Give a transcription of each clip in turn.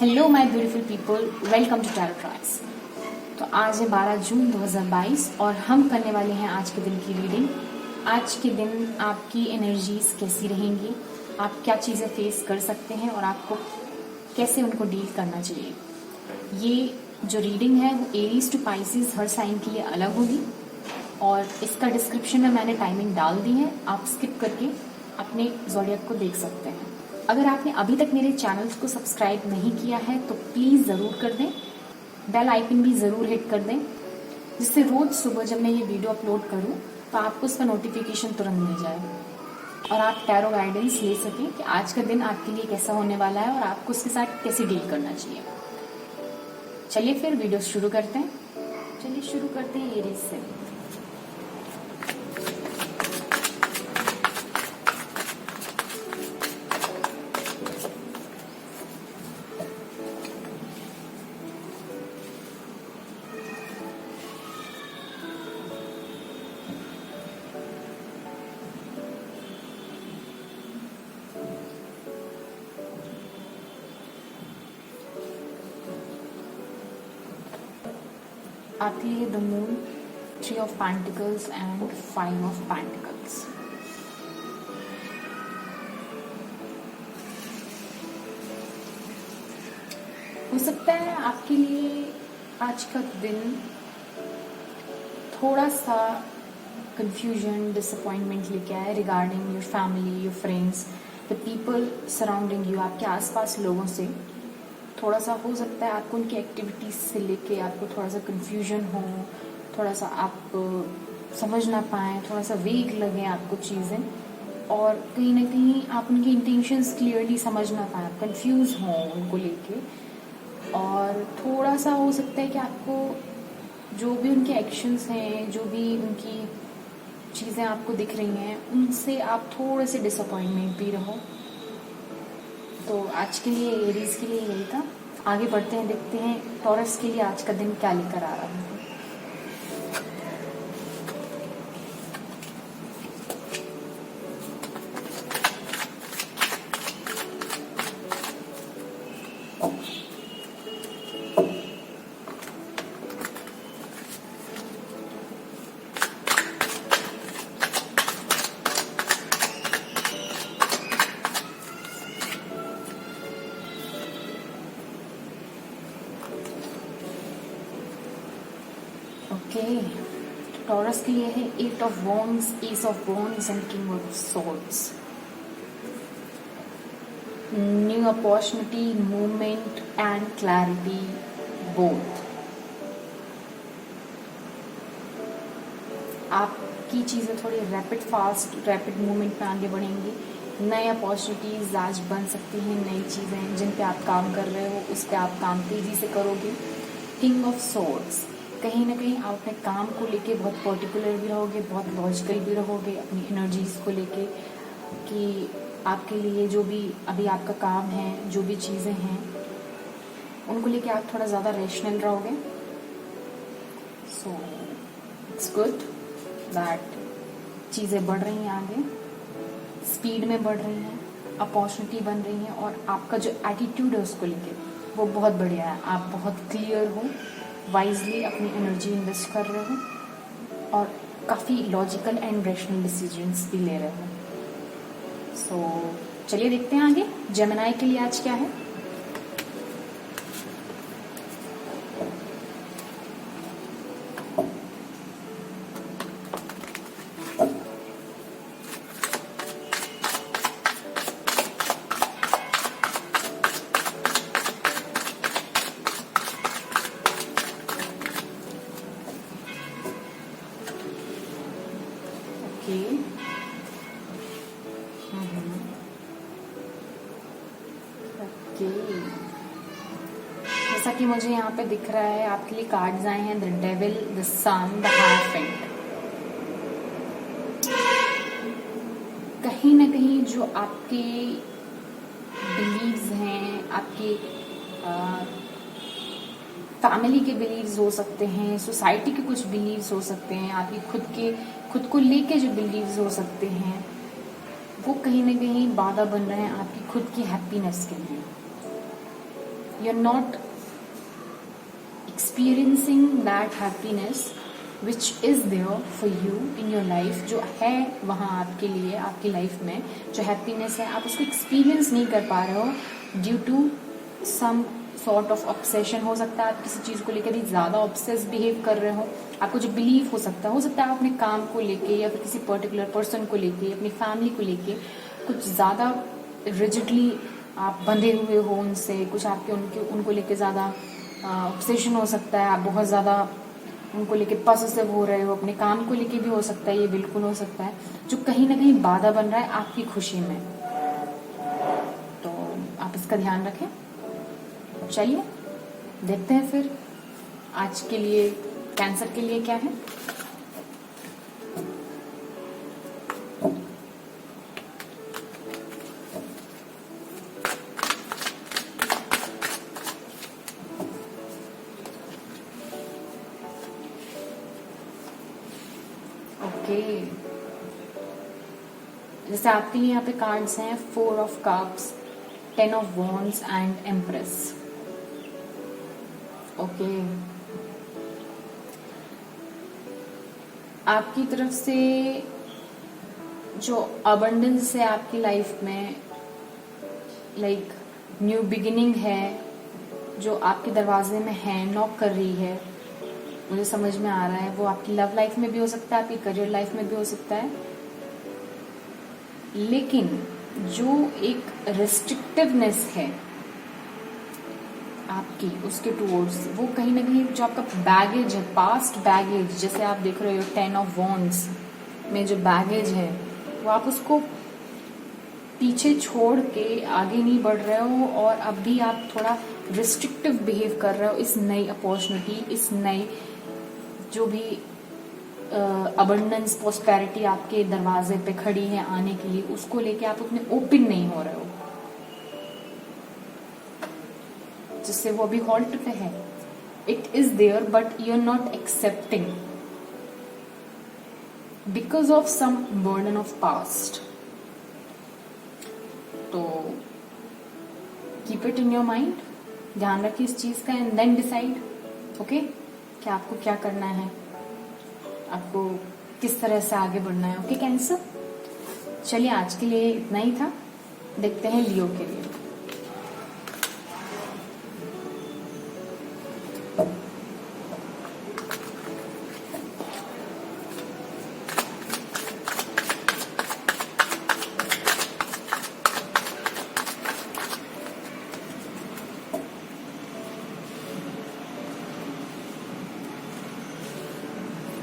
Hello my beautiful people, welcome to tarot tries. तो आज है 12 जून 2022 और हम करने वाले हैं आज के दिन की रीडिंग। आज के दिन आपकी एनर्जीज कैसी रहेंगी, आप क्या चीज़ें फेस कर सकते हैं और आपको कैसे उनको डील करना चाहिए। ये जो रीडिंग है वो एरीज टू पाइसेस हर साइन के लिए अलग होगी और इसका डिस्क्रिप्शन में मैंने टाइमिंग डाल दी है, आप स्किप करके अपने ज़ोडिएक को देख सकते हैं। अगर आपने अभी तक मेरे चैनल्स को सब्सक्राइब नहीं किया है तो प्लीज़ ज़रूर कर दें, बेल आइकन भी ज़रूर हिट कर दें, जिससे रोज़ सुबह जब मैं ये वीडियो अपलोड करूं तो आपको उसका नोटिफिकेशन तुरंत मिल जाए और आप टैरो गाइडेंस ले सकें कि आज का दिन आपके लिए कैसा होने वाला है और आपको उसके साथ कैसे डील करना चाहिए। चलिए फिर वीडियो शुरू करते हैं। चलिए शुरू करते हैं एरीज से। आपके लिए the moon, 3 of pentacles and 5 of pentacles. हो सकता है आपके लिए आज का दिन थोड़ा सा कंफ्यूजन, डिसअपॉइंटमेंट लेके आए regarding your family, your friends, the people surrounding you. आपके आसपास लोगों से थोड़ा सा हो सकता है आपको उनकी एक्टिविटीज से लेके आपको थोड़ा सा कंफ्यूजन हो, थोड़ा सा आप समझ ना पाए, थोड़ा सा वेग लगे आपको चीज़ें और कहीं ना कहीं आप उनकी इंटेंशंस क्लियरली समझ ना पाए, आप कंफ्यूज हों उनको लेके। और थोड़ा सा हो सकता है कि आपको जो भी उनके एक्शंस हैं, जो भी उनकी चीज़ें आपको दिख रही हैं, उनसे आप थोड़े से डिसअपॉइंटमेंट भी रहो। तो आज के लिए एरीज के लिए यही था। आगे बढ़ते हैं, देखते हैं टॉरस के लिए आज का दिन क्या लेकर आ रहा है। ओके, टॉरस के लिए है 8 of wands, S of wands and king of swords. New opportunity, movement and clarity both. आपकी चीज़ें थोड़ी रैपिड मूवमेंट में आगे बढ़ेंगी। नए अपॉर्चुनिटीज आज बन सकती हैं, नई चीज़ें जिन पे आप काम कर रहे हो उस पे आप काम तेजी से करोगे। किंग ऑफ सॉर्ड्स, कहीं ना कहीं आप अपने काम को लेके बहुत पर्टिकुलर भी रहोगे, बहुत लॉजिकल भी रहोगे अपनी एनर्जीज को लेके कि आपके लिए जो भी अभी आपका काम है, जो भी चीज़ें हैं उनको लेके आप थोड़ा ज़्यादा रैशनल रहोगे। सो इट्स गुड दैट चीज़ें बढ़ रही हैं, आगे स्पीड में बढ़ रही हैं, अपॉर्चुनिटी बन रही हैं और आपका जो एटीट्यूड है उसको लेके वो बहुत बढ़िया है। आप बहुत क्लियर हो, वाइजली अपनी एनर्जी इन्वेस्ट कर रहे हो और काफ़ी लॉजिकल एंड रैशनल डिसीजंस भी ले रहे हो। सो चलिए देखते हैं आगे जेमिनी के लिए आज क्या है। जैसा कि मुझे यहाँ पे दिख रहा है आपके लिए कार्ड्स आए हैं, the devil, the sun, the hierophant. कहीं ना कहीं जो आपके बिलीव्स हैं, आपके फैमिली के बिलीव्स हो सकते हैं, सोसाइटी के कुछ बिलीव्स हो सकते हैं, आपकी खुद को लेके जो बिलीव्स हो सकते हैं, वो कहीं ना कहीं बाधा बन रहे हैं आपकी खुद की हैप्पीनेस के लिए। You are not experiencing that happiness which is there for you in your life, जो है वहाँ आपके लिए, आपकी लाइफ में जो हैप्पीनेस है, आप उसको एक्सपीरियंस नहीं कर पा रहे हो due to some sort of obsession. हो सकता है आप किसी चीज़ को लेकर ही ज़्यादा ऑब्सेस बिहेव कर रहे हो, आपको जो बिलीव हो सकता है आप अपने काम को लेके या फिर किसी पर्टिकुलर पर्सन को लेके, अपनी फैमिली को लेके कुछ ज़्यादा रिजिडली आप बंधे हुए हो उनसे, कुछ आपके उनको लेके ज़्यादा ऑब्सेशन हो सकता है, आप बहुत ज़्यादा उनको लेके पॉसेसिव हो रहे हो, अपने काम को लेके भी हो सकता है, ये बिल्कुल हो सकता है, जो कहीं ना कहीं बाधा बन रहा है आपकी खुशी में। तो आप इसका ध्यान रखें। चलिए देखते हैं फिर आज के लिए कैंसर के लिए क्या है। ओके, जैसे आपके लिए यहाँ पे कार्ड्स हैं 4 of cups, 10 of wands and empress. Okay, आपकी तरफ से जो अबंडेंस है आपकी लाइफ में, लाइक न्यू बिगिनिंग है जो आपके दरवाजे में है, नॉक कर रही है, मुझे समझ में आ रहा है। वो आपकी लव लाइफ में भी हो सकता है, आपकी करियर लाइफ में भी हो सकता है, लेकिन जो एक रेस्ट्रिक्टिवनेस है आपकी उसके टूवर्ड्स, वो कहीं ना कहीं जो आपका बैगेज है, पास्ट बैगेज, जैसे आप देख रहे हो 10 ऑफ वॉन्ड्स में जो बैगेज है, वो आप उसको पीछे छोड़ के आगे नहीं बढ़ रहे हो और अब भी आप थोड़ा रिस्ट्रिक्टिव बिहेव कर रहे हो इस नई अपॉर्चुनिटी, इस नई जो भी अबंडेंस प्रॉस्पेरिटी आपके दरवाजे पे खड़ी है आने के लिए, उसको लेके आप उतने ओपन नहीं हो रहे हो, जिससे वो अभी हॉल्ट पे है। It is there but you are not accepting because of some burden of past. तो keep it in your mind, ध्यान रखिए इस चीज का, एंड देन डिसाइड ओके कि आपको क्या करना है, आपको किस तरह से आगे बढ़ना है। ओके कैंसर, चलिए आज के लिए इतना ही था, देखते हैं लियो के लिए।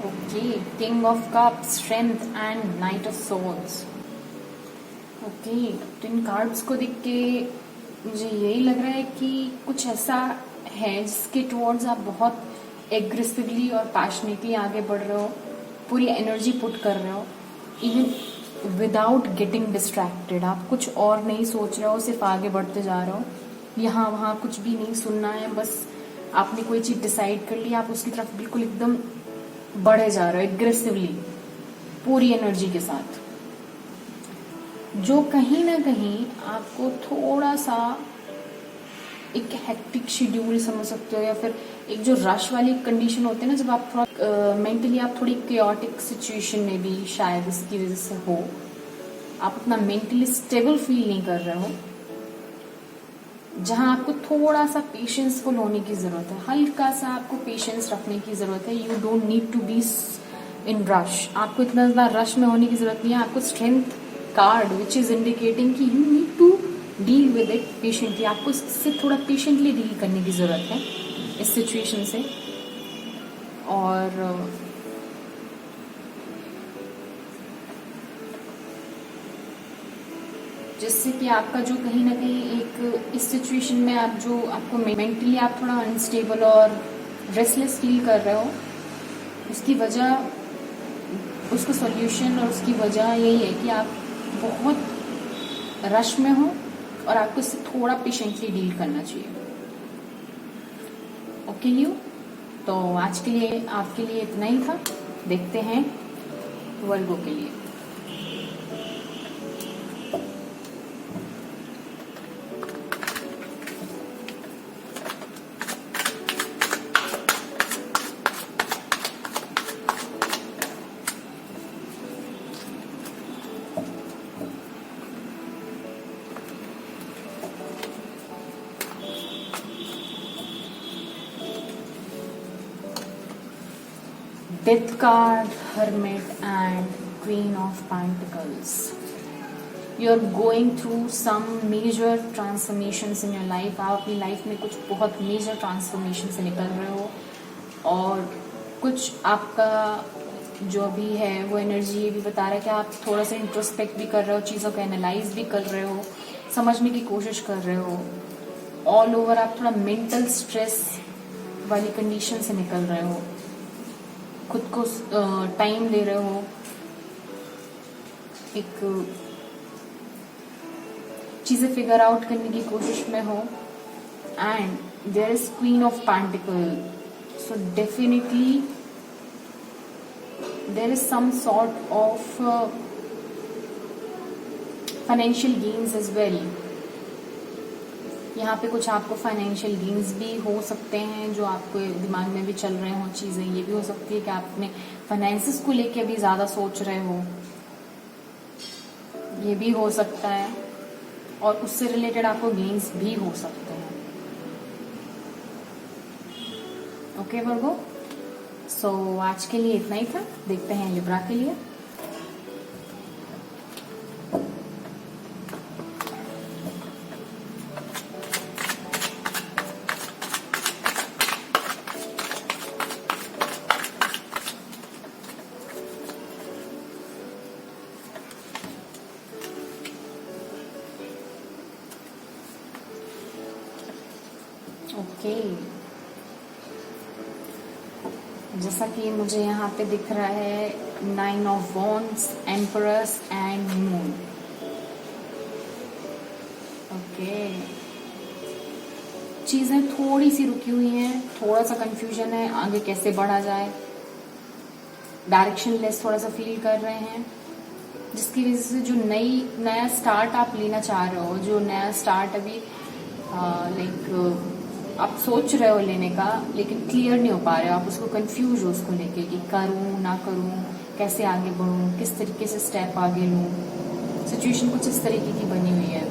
Okay, king of cups, strength and knight of souls. Okay, तो इन कार्ड्स को देख के मुझे यही लग रहा है कि कुछ ऐसा है जिसके टुवर्ड्स आप बहुत एग्रेसिवली और पैशनेटली आगे बढ़ रहे हो, पूरी एनर्जी पुट कर रहे हो, इवन विदाउट गेटिंग डिस्ट्रैक्टेड। आप कुछ और नहीं सोच रहे हो, सिर्फ आगे बढ़ते जा रहे हो, यहाँ वहाँ कुछ भी नहीं सुनना है, बस आपने कोई चीज डिसाइड कर ली, आप उसकी तरफ बिल्कुल एकदम बढ़े जा रहे हो एग्रेसिवली पूरी एनर्जी के साथ, जो कहीं ना कहीं आपको थोड़ा सा एक हेक्टिक शेड्यूल समझ सकते हो, या फिर एक जो रश वाली कंडीशन होती है ना, जब आप थोड़ा मेंटली आप थोड़ी केओटिक सिचुएशन में भी शायद इसकी वजह से हो, आप उतना मेंटली स्टेबल फील नहीं कर रहे हो, जहां आपको थोड़ा सा पेशेंसफुल होने की जरूरत है, हल्का सा आपको पेशेंस रखने की जरूरत है। You don't need to be in rush, आपको इतना ज्यादा रश में होने की जरूरत नहीं है। आपको strength card which is indicating कि you need to deal with it patiently, आपको इससे थोड़ा पेशेंटली डील करने की जरूरत है इस सिचुएशन से। और जिससे कि आपका जो कहीं ना कहीं एक इस सिचुएशन में आप जो आपको मेंटली आप थोड़ा अनस्टेबल और रेस्टलेस फील कर रहे हो, उसकी वजह, उसका सॉल्यूशन और उसकी वजह यही है कि आप बहुत रश में हो और आपको इससे थोड़ा पेशेंटली डील करना चाहिए। ओके लियो, तो आज के लिए आपके लिए इतना ही था, देखते हैं वर्गो के लिए। Death card, hermit and queen of pentacles. You are going through some major transformations in your life. आप अपनी लाइफ में कुछ बहुत मेजर ट्रांसफॉर्मेशन से निकल रहे हो, और कुछ आपका जो भी है वो एनर्जी ये भी बता रहा है कि आप थोड़ा सा इंट्रोस्पेक्ट भी कर रहे हो, चीज़ों को एनालाइज भी कर रहे हो, समझने की कोशिश कर रहे हो. ऑल ओवर आप थोड़ा मेंटल स्ट्रेस वाली कंडीशन से निकल रहे हो, खुद को टाइम दे रहे हो, एक चीज़ें फिगर आउट करने की कोशिश में हो. And there is queen of pentacle. So definitely there is some sort of financial gains as well. यहाँ पे कुछ आपको फाइनेंशियल गेन्स भी हो सकते हैं जो आपको दिमाग में भी चल रहे हो चीज़ें. ये भी हो सकती है कि आप अपने फाइनेंसिस को लेके भी ज़्यादा सोच रहे हो, ये भी हो सकता है. और उससे रिलेटेड आपको गेन्स भी हो सकते हैं. ओके वर्गो, सो आज के लिए इतना ही था. देखते हैं लिब्रा के लिए. ओके, जैसा कि मुझे यहाँ पे दिख रहा है 9 of wands, empress and moon. Okay, चीज़ें थोड़ी सी रुकी हुई हैं, थोड़ा सा कंफ्यूजन है आगे कैसे बढ़ा जाए, डायरेक्शन लेस थोड़ा सा फील कर रहे हैं, जिसकी वजह से जो नया स्टार्ट आप लेना चाह रहे हो, जो नया स्टार्ट अभी लाइक आप सोच रहे हो लेने का, लेकिन क्लियर नहीं हो पा रहे हो, आप उसको कंफ्यूज हो उसको लेके कि करूं ना करूं, कैसे आगे बढ़ूं, किस तरीके से स्टेप आगे लूं. सिचुएशन कुछ इस तरीके की बनी हुई है.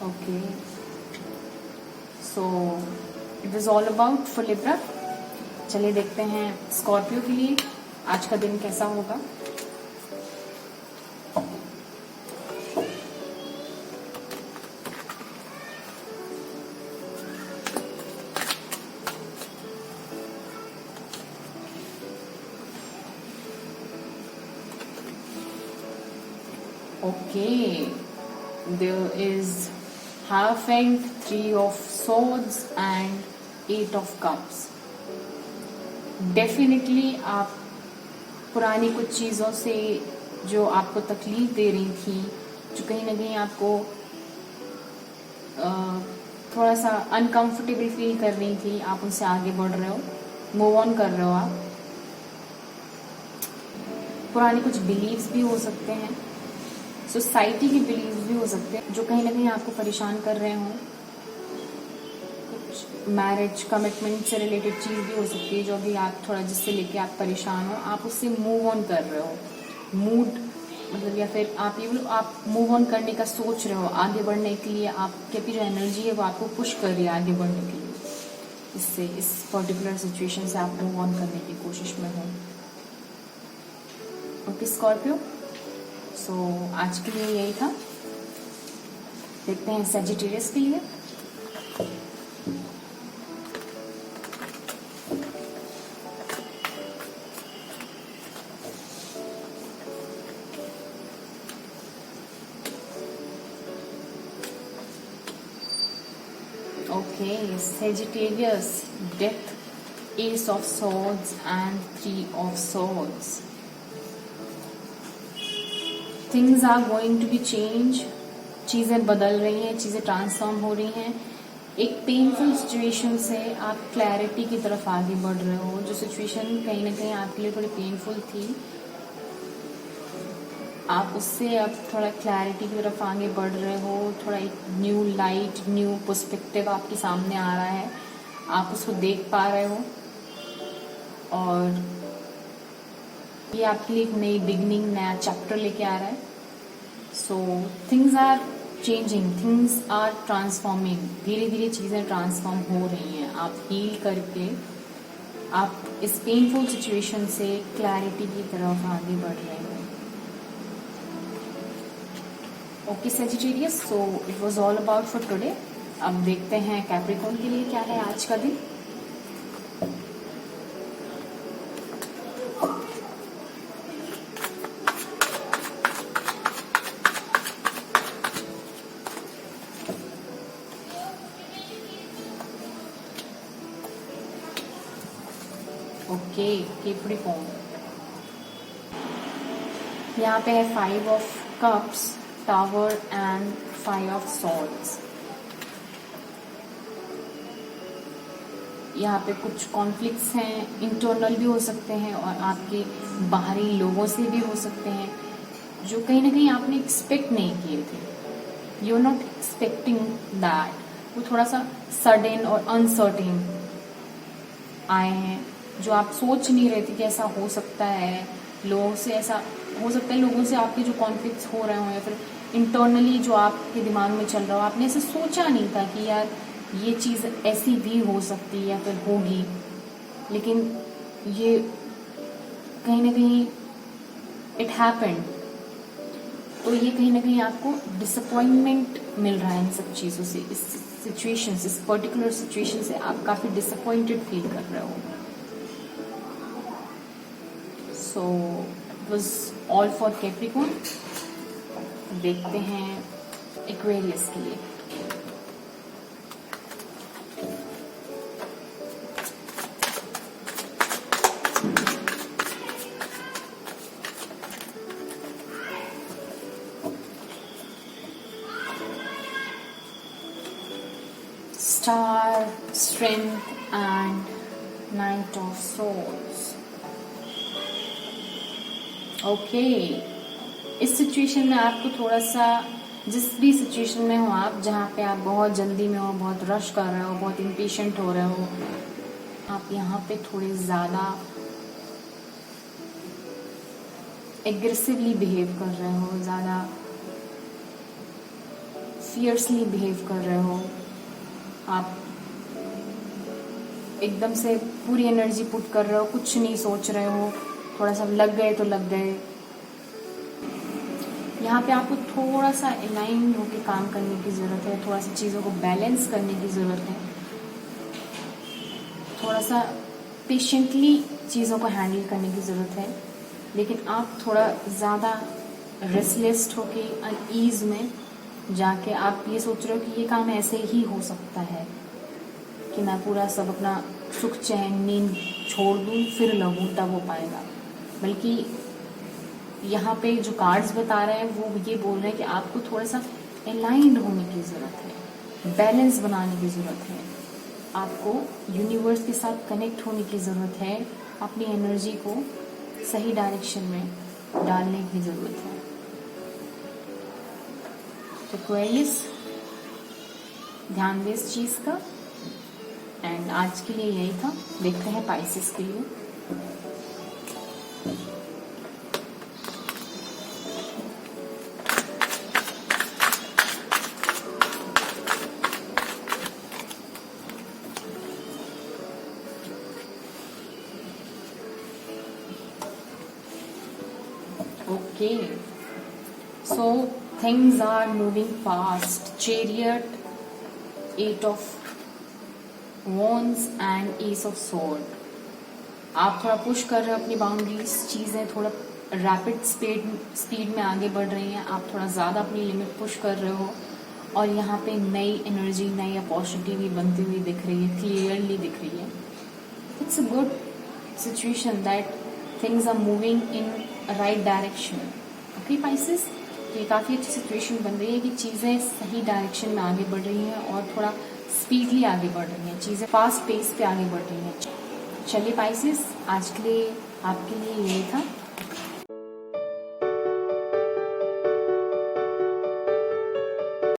Okay, so it was all about for Libra. चलिए देखते हैं स्कॉर्पियो के लिए आज का दिन कैसा होगा. Okay, there is Hierophant, 3 of Swords and 8 of Cups. Definitely आप पुरानी कुछ चीज़ों से जो आपको तकलीफ दे रही थी, जो कहीं ना कहीं आपको थोड़ा सा अनकंफर्टेबल फील कर रही थी, आप उनसे आगे बढ़ रहे हो, मूव ऑन कर रहे हो. आप पुराने कुछ बिलीव्स भी हो सकते हैं, सोसाइटी के बिलीव्स भी हो सकते हैं जो कहीं ना कहीं आपको परेशान कर रहे हों. कुछ मैरिज कमिटमेंट से रिलेटेड चीज़ भी हो सकती है जो अभी आप थोड़ा जिससे लेके आप परेशान हो, आप उससे मूव ऑन कर रहे हो. मूड मतलब, या फिर आप मूव ऑन करने का सोच रहे हो, आगे बढ़ने के लिए आपकी जो एनर्जी है वो आपको पुश कर रही है आगे बढ़ने के लिए. इससे इस पर्टिकुलर सिचुएशन से आप मूव ऑन करने की कोशिश में हो. ओके स्कॉर्पियो, सो आज के लिए यही था. देखते हैं सजिटेरियस के लिए. Okay, Sagittarius, Death, Ace of Swords and 3 of Swords. Things are going to be changed. चीज़ें बदल रही हैं, चीज़ें ट्रांसफॉर्म हो रही हैं. एक पेनफुल सिचुएशन से आप क्लैरिटी की तरफ आगे बढ़ रहे हो. जो सिचुएशन कहीं ना कहीं आपके लिए थोड़ी पेनफुल थी, आप उससे अब थोड़ा क्लैरिटी की तरफ आगे बढ़ रहे हो. थोड़ा एक न्यू लाइट, न्यू पर्सपेक्टिव आपके सामने आ रहा है, आप उसको देख पा रहे हो, और ये आपके लिए एक नई बिगनिंग, नया चैप्टर लेके आ रहा है. So things are changing, things are transforming, धीरे धीरे चीजें ट्रांसफॉर्म हो रही हैं। आप हील करके आप इस पेनफुल सिचुएशन से क्लैरिटी की तरफ आगे बढ़ रहे हैं। Okay Sagittarius, so it was all about for today. अब देखते हैं कैप्रिकॉर्न के लिए क्या है आज का दिन। ओके कैप्रिकॉर्न, यहाँ पे है 5 of cups, tower and 5 of swords. यहाँ पे कुछ कॉन्फ्लिक्ट्स हैं, इंटरनल भी हो सकते हैं और आपके बाहरी लोगों से भी हो सकते हैं, जो कहीं ना कहीं आपने एक्सपेक्ट नहीं किए थे। You are not expecting that, वो थोड़ा सा सडन और अनसर्टेन आए हैं, जो आप सोच नहीं रहे थे कि ऐसा हो सकता है। लोगों से ऐसा हो सकता है, लोगों से आपके जो कॉन्फ्लिक्ट्स हो रहे हो या फिर इंटरनली जो आपके दिमाग में चल रहा हो, आपने ऐसे सोचा नहीं था कि यार ये चीज़ ऐसी भी हो सकती है या फिर होगी, लेकिन ये कहीं ना कहीं इट हैपेंड। तो ये कहीं ना कहीं आपको डिसअपॉइंटमेंट मिल रहा है इन सब चीज़ों से, इस सिचुएशन से, इस पर्टिकुलर सिचुएशन से आप काफ़ी डिसअपॉइंटेड फील कर रहे हो। So it was all for Capricorn. देखते हैं एक्वेरियस के लिए। Star, Strength and Knight of Swords. Okay, इस सिचुएशन में आपको थोड़ा सा, जिस भी सिचुएशन में हो आप, जहाँ पे आप बहुत जल्दी में हो, बहुत रश कर रहे हो, बहुत इम्पेशेंट हो रहे हो, आप यहाँ पे थोड़े ज़्यादा एग्रेसिवली बिहेव कर रहे हो, ज़्यादा फियर्सली बिहेव कर रहे हो। आप एकदम से पूरी एनर्जी पुट कर रहे हो, कुछ नहीं सोच रहे हो, थोड़ा सा लग गए तो लग गए। यहाँ पे आपको थोड़ा सा अलाइन होकर काम करने की ज़रूरत है, थोड़ा सा चीज़ों को बैलेंस करने की ज़रूरत है, थोड़ा सा पेशेंटली चीज़ों को हैंडल करने की ज़रूरत है। लेकिन आप थोड़ा ज़्यादा रेस्टलेस होके अनईज में जाके आप ये सोच रहे हो कि ये काम ऐसे ही हो सकता है, कि मैं पूरा सब अपना सुख चैन नींद छोड़ दूँ फिर लगूँ तब हो पाएगा। बल्कि यहाँ पे जो कार्ड्स बता रहे हैं वो ये बोल रहे हैं कि आपको थोड़ा सा अलाइंड होने की ज़रूरत है, बैलेंस बनाने की ज़रूरत है, आपको यूनिवर्स के साथ कनेक्ट होने की ज़रूरत है, अपनी एनर्जी को सही डायरेक्शन में डालने की ज़रूरत है। तो क्वेरियस, ध्यान दे इस चीज़ का। एंड आज के लिए यही था। देखते हैं पाइसेस के लिए। Okay, so things are moving fast. Chariot, 8 of Wands and Ace of Sword. आप थोड़ा पुश कर रहे हो अपनी बाउंड्रीज, चीज़ें थोड़ा रैपिड स्पीड में आगे बढ़ रही हैं, आप थोड़ा ज़्यादा अपनी लिमिट पुश कर रहे हो, और यहाँ पे नई एनर्जी, नई अपॉर्चुनिटी भी बनती हुई दिख रही है, क्लियरली दिख रही है। It's a good situation that things are moving in right direction. Okay pieces, तो ये काफ़ी अच्छी सिचुएशन बन रही है कि चीज़ें सही डायरेक्शन में आगे बढ़ रही हैं और थोड़ा स्पीडली आगे बढ़ रही हैं, चीज़ें फास्ट पेस पे आगे बढ़ रही हैं। चलिए पाइसेस, आज के लिए आपके लिए यही था।